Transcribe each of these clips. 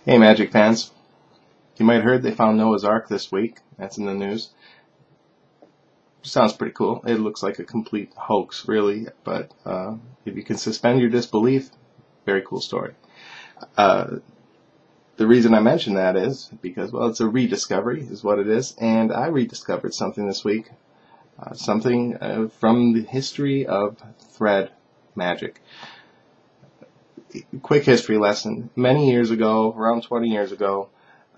Hey, Magic fans. You might have heard they found Noah's Ark this week. That's in the news. Sounds pretty cool. It looks like a complete hoax, really, but if you can suspend your disbelief, very cool story. Uh, the reason I mention that is because, well, it's a rediscovery, is what it is, and I rediscovered something this week, something from the history of thread magic. Quick history lesson. Many years ago, around 20 years ago,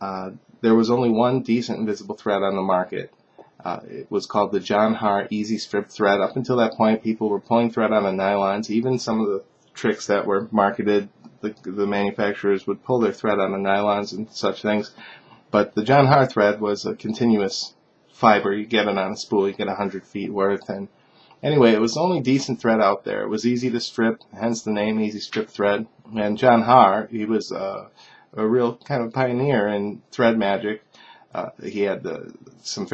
there was only one decent invisible thread on the market. It was called the John Haar Easy Strip Thread. Up until that point, people were pulling thread on the nylons. Even some of the tricks that were marketed, the manufacturers would pull their thread on the nylons and such things. But the John Haar thread was a continuous fiber. You get it on a spool, you get 100 feet worth. And anyway, it was the only decent thread out there. It was easy to strip, hence the name Easy Strip Thread. And John Haar, he was a real kind of pioneer in thread magic. He had some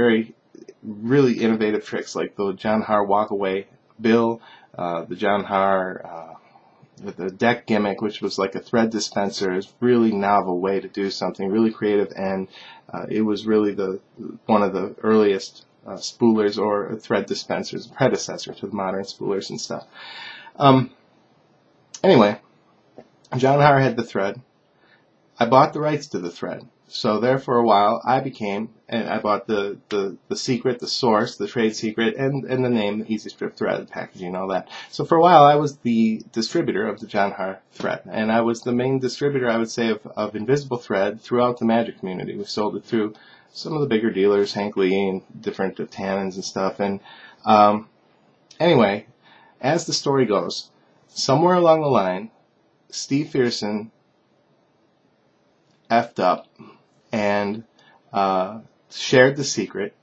really innovative tricks like the John Haar walk-away bill, the John Haar the deck gimmick, which was like a thread dispenser. Is really novel way to do something really creative, and it was really one of the earliest spoolers or thread dispensers, predecessor to the modern spoolers and stuff. Anyway, John Haar had the thread. I bought the rights to the thread. So there for a while I bought the secret, the source, the trade secret, and the name, the Easy Strip Thread, the packaging, all that. So for a while I was the distributor of the John Haar thread. And I was the main distributor, I would say, of invisible thread throughout the magic community. We sold it through some of the bigger dealers, Hank Lee and different tannins and stuff. And anyway, as the story goes, somewhere along the line, Steve Fearson effed up and shared the secret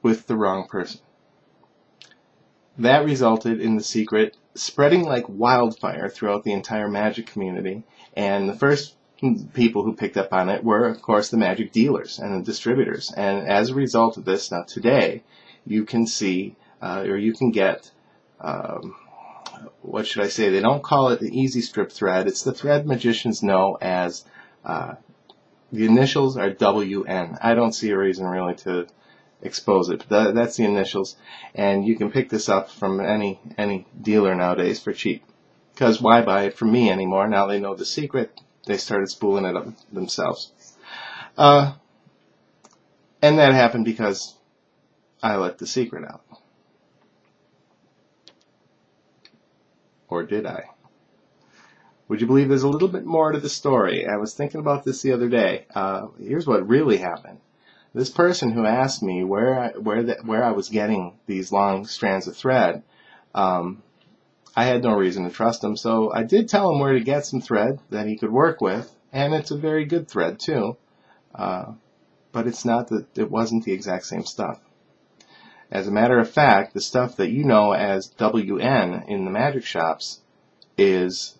with the wrong person. That resulted in the secret spreading like wildfire throughout the entire magic community, and the first people who picked up on it were, of course, the magic dealers and the distributors. And as a result of this, now today, you can see, or you can get, what should I say, they don't call it the Easy Strip Thread, it's the thread magicians know as the initials are WN. I don't see a reason really to expose it, but that's the initials, and you can pick this up from any dealer nowadays for cheap. Because why buy it from me anymore? Now they know the secret. They started spooling it up themselves. And that happened because I let the secret out. Or did I? Would you believe there's a little bit more to the story? I was thinking about this the other day. Here's what really happened. This person who asked me where I was getting these long strands of thread, I had no reason to trust him, so I did tell him where to get some thread that he could work with, and it's a very good thread too. But it wasn't the exact same stuff. As a matter of fact, the stuff that you know as WN in the magic shops is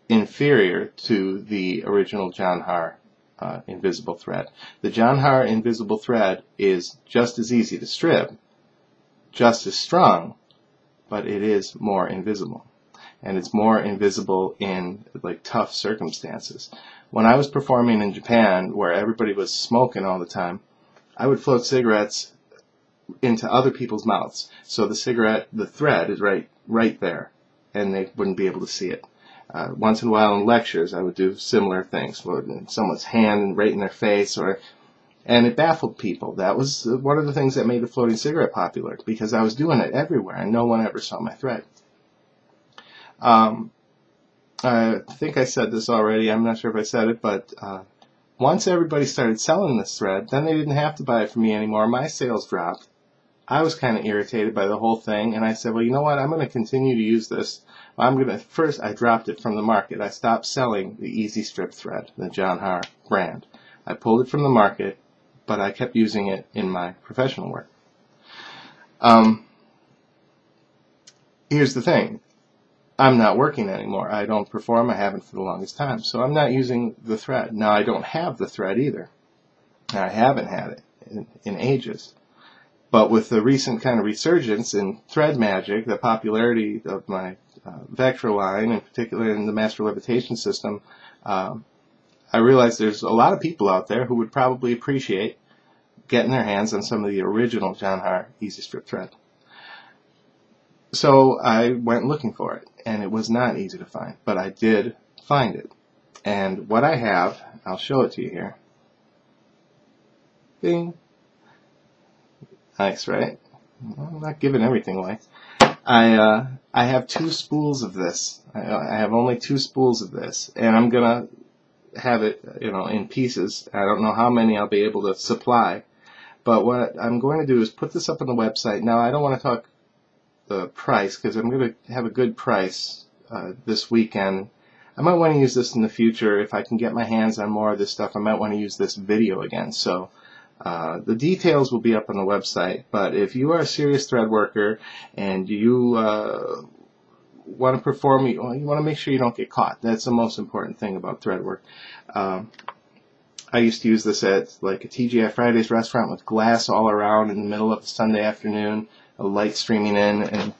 inferior to the original John Haar invisible thread. The John Haar invisible thread is just as easy to strip, just as strong, but it is more invisible. And it's more invisible in like tough circumstances. When I was performing in Japan, where everybody was smoking all the time, I would float cigarettes into other people's mouths. So the thread is right there, and they wouldn't be able to see it. Once in a while in lectures, I would do similar things, floating someone's hand right in their face, and it baffled people. That was one of the things that made the floating cigarette popular, because I was doing it everywhere, and no one ever saw my thread. I think I said this already. I'm not sure if I said it, but once everybody started selling this thread, then they didn't have to buy it from me anymore. My sales dropped. I was kind of irritated by the whole thing, and I said, well, you know what? I'm going to continue to use this. First, I dropped it from the market. I stopped selling the Easy Strip Thread, the John Haar brand. I pulled it from the market, but I kept using it in my professional work. Here's the thing. I'm not working anymore. I don't perform. I haven't for the longest time. So I'm not using the thread. Now, I don't have the thread either. I haven't had it in ages. But with the recent kind of resurgence in thread magic, the popularity of my Vectra line, in particular in the Master Levitation system, I realized there's a lot of people out there who would probably appreciate getting their hands on some of the original John Haar Easy Strip thread. So I went looking for it, and it was not easy to find, but I did find it. And what I have, I'll show it to you here. Bing. Nice, right? I'm not giving everything away. I have 2 spools of this. I have only 2 spools of this, and I'm gonna have it, in pieces. I don't know how many I'll be able to supply, but what I'm going to do is put this up on the website. Now, I don't want to talk the price because I'm going to have a good price this weekend. I might want to use this in the future if I can get my hands on more of this stuff. I might want to use this video again. So the details will be up on the website. But if you are a serious thread worker and you want to perform, you want to make sure you don't get caught. That's the most important thing about thread work. I used to use this at like a TGI Fridays restaurant with glass all around in the middle of a Sunday afternoon, a light streaming in, and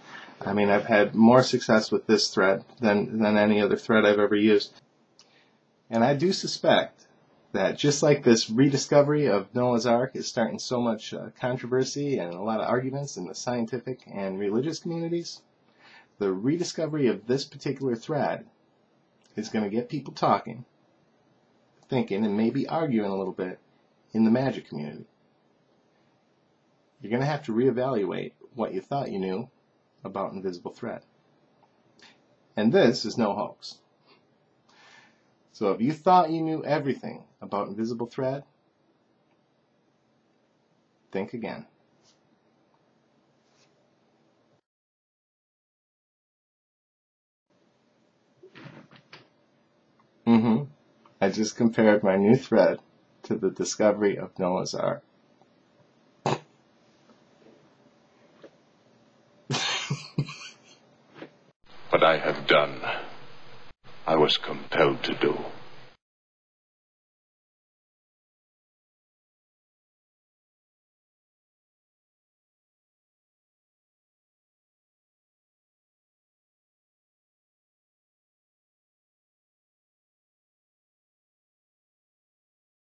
I mean, I've had more success with this thread than any other thread I've ever used. And I do suspect that just like this rediscovery of Noah's Ark is starting so much controversy and a lot of arguments in the scientific and religious communities, the rediscovery of this particular thread is going to get people talking, thinking, and maybe arguing a little bit in the magic community. You're going to have to reevaluate what you thought you knew about invisible thread. And this is no hoax. So if you thought you knew everything about invisible thread, think again. I just compared my new thread to the discovery of Noah's Ark. What I have done, I was compelled to do.